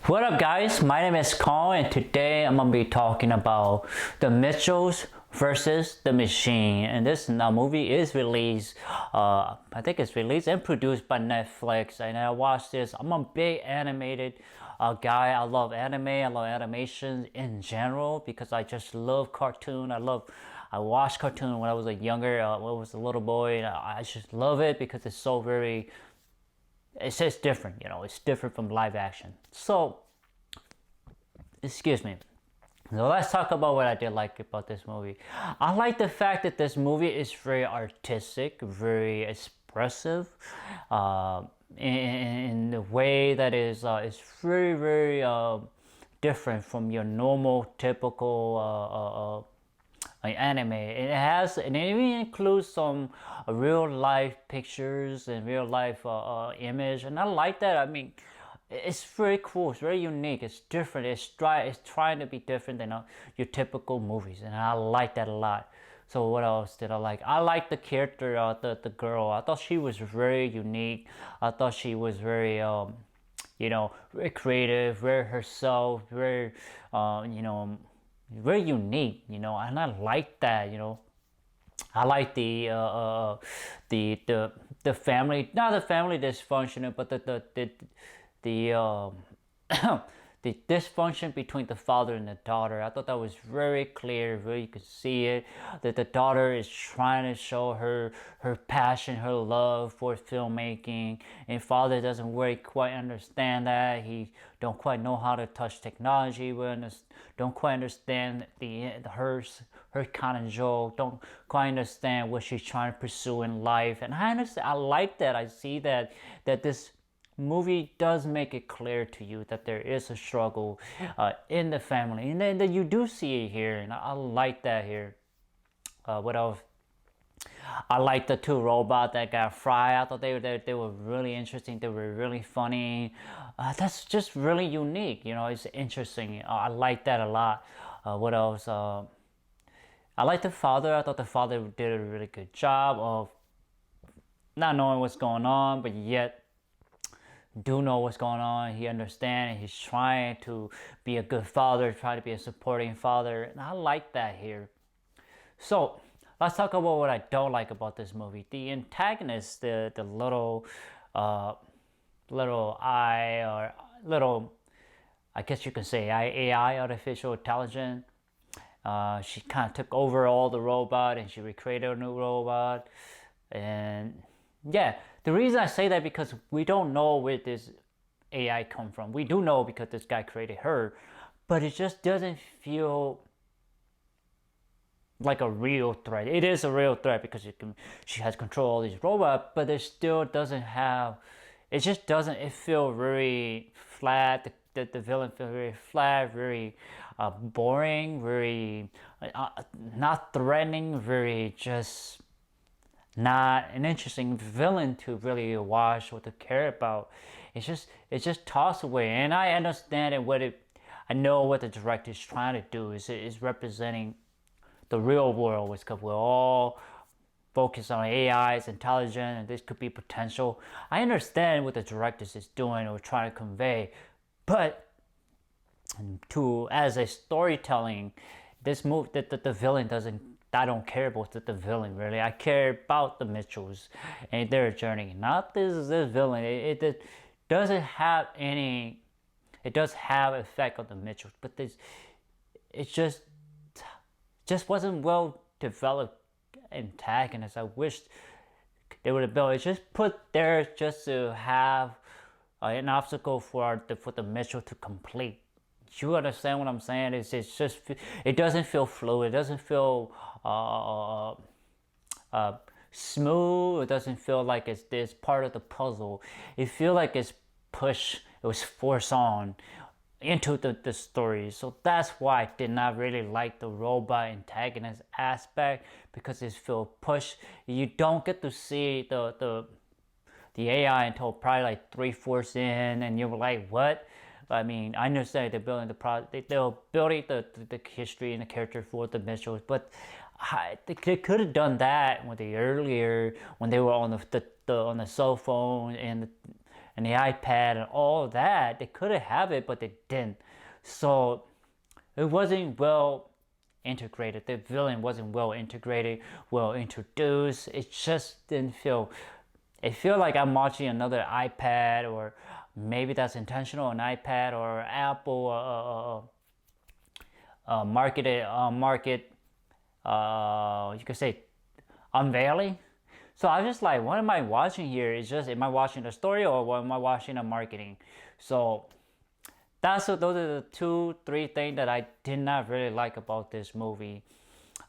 What up guys, my name is Kong and today I'm going to be talking about The Mitchells versus the Machine. And this movie is released, I think it's released and produced by Netflix. And I watched this. I'm a big animated guy. I love anime, I love animation in general because I just love cartoon. I watched cartoon when I was younger, when I was a little boy. And I just love it because it's so very... It's just different, it's different from live action. So, excuse me. So let's talk about what I did like about this movie. I like the fact that this movie is very artistic, very expressive, in the way that is very, very different from your normal, typical anime. And it even includes some real life pictures and real life image, and I like that. I mean, it's very cool, it's very unique, it's different, it's trying to be different than your typical movies, and I like that a lot. So what else did I like? I like the character, the girl. I thought she was very unique. I thought she was very very creative, very herself, very very unique, and I like that. I like the family, not the family dysfunctional, but the the dysfunction between the father and the daughter. I thought that was very clear, very, you could see it, that the daughter is trying to show her passion, her love for filmmaking, and father doesn't really quite understand that. He don't quite know how to touch technology, don't quite understand her kind of joke, don't quite understand what she's trying to pursue in life. And I understand, I like that. I see that this movie does make it clear to you that there is a struggle in the family, and then you do see it here, and I like that here. What else? I like the two robots that got fried. I thought they were really interesting. They were really funny. That's just really unique. It's interesting. I like that a lot. What else? I like the father. I thought the father did a really good job of not knowing what's going on, but yet do know what's going on. He understands, and he's trying to be a good father, try to be a supporting father, and I like that here. So let's talk about what I don't like about this movie. The antagonist, the little I guess you can say AI, artificial intelligence. She kind of took over all the robot, and she recreated a new robot. And yeah, the reason I say that because we don't know where this AI come from. We do know because this guy created her, but it just doesn't feel like a real threat. It is a real threat because she has control of all these robots, but it still doesn't have. It just doesn't. It feel very flat. The villain feels very flat, very boring, very not threatening, very just not an interesting villain to really watch or to care about. It's just tossed away, and I understand it. I know what the director is trying to do is representing the real world, because we're all focused on AI's intelligence, and this could be potential. I understand what the director is doing or trying to convey, but as a storytelling, this movie that the villain doesn't. I don't care about the villain really. I care about the Mitchells and their journey, not this villain. It doesn't have any. It does have effect on the Mitchells, but it just wasn't well developed antagonist. I wished they would have built it. Just put there just to have an obstacle for the Mitchell to complete. You understand what I'm saying? It's just, it doesn't feel fluid. It doesn't feel smooth. It doesn't feel like it's part of the puzzle. It feels like it was forced on into the story. So that's why I did not really like the robot antagonist aspect, because it feels pushed. You don't get to see the AI until probably like 3/4 in, and you're like, what? I mean, I understand they're building the product, they're building the history and the character for the Mitchells, but they could have done that when they were on the cell phone, and and the iPad and all that. They could have it, but they didn't. So it wasn't well integrated. The villain wasn't well integrated, well introduced. It just didn't feel. It feel like I'm watching another iPad, or maybe that's intentional, an iPad or Apple market. You could say unveiling. So I was just like, what am I watching here? It's just, am I watching a story or what am I watching a marketing? So those are the 2-3 things that I did not really like about this movie.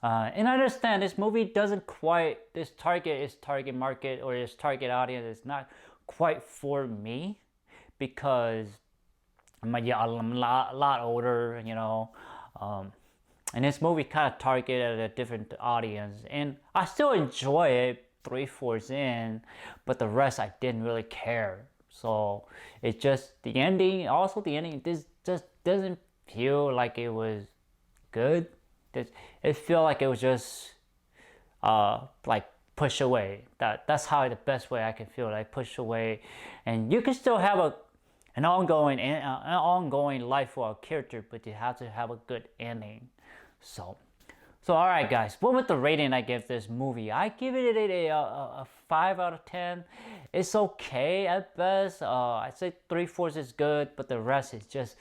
And I understand this movie doesn't quite, this target market or this target audience is not quite for me, because I'm a lot older, you know. And this movie kind of targeted a different audience, and I still enjoy it 3/4 in, but the rest I didn't really care. So it's just the ending. Also, the ending this just doesn't feel like it was good. It felt like it was just like push away. That's how the best way I can feel, like push away, and you can still have an ongoing life for a character, but you have to have a good ending. So all right, guys, what was the rating I give this movie? I give it a 5 out of 10. It's okay at best. I'd say 3/4 is good, but the rest is just,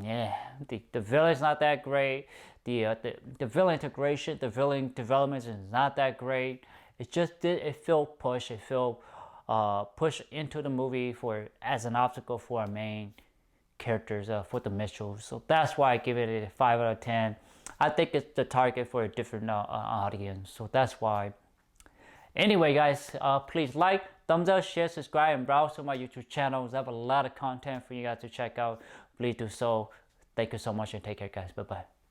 yeah. The villain's not that great. The villain integration, the villain development is not that great. It felt pushed. It felt pushed into the movie as an obstacle for our main characters, for the Mitchells. So that's why I give it a 5 out of 10. I think it's the target for a different audience. So that's why. Anyway, guys, please like, thumbs up, share, subscribe, and browse to my YouTube channels. I have a lot of content for you guys to check out. Please do so. Thank you so much and take care, guys. Bye-bye.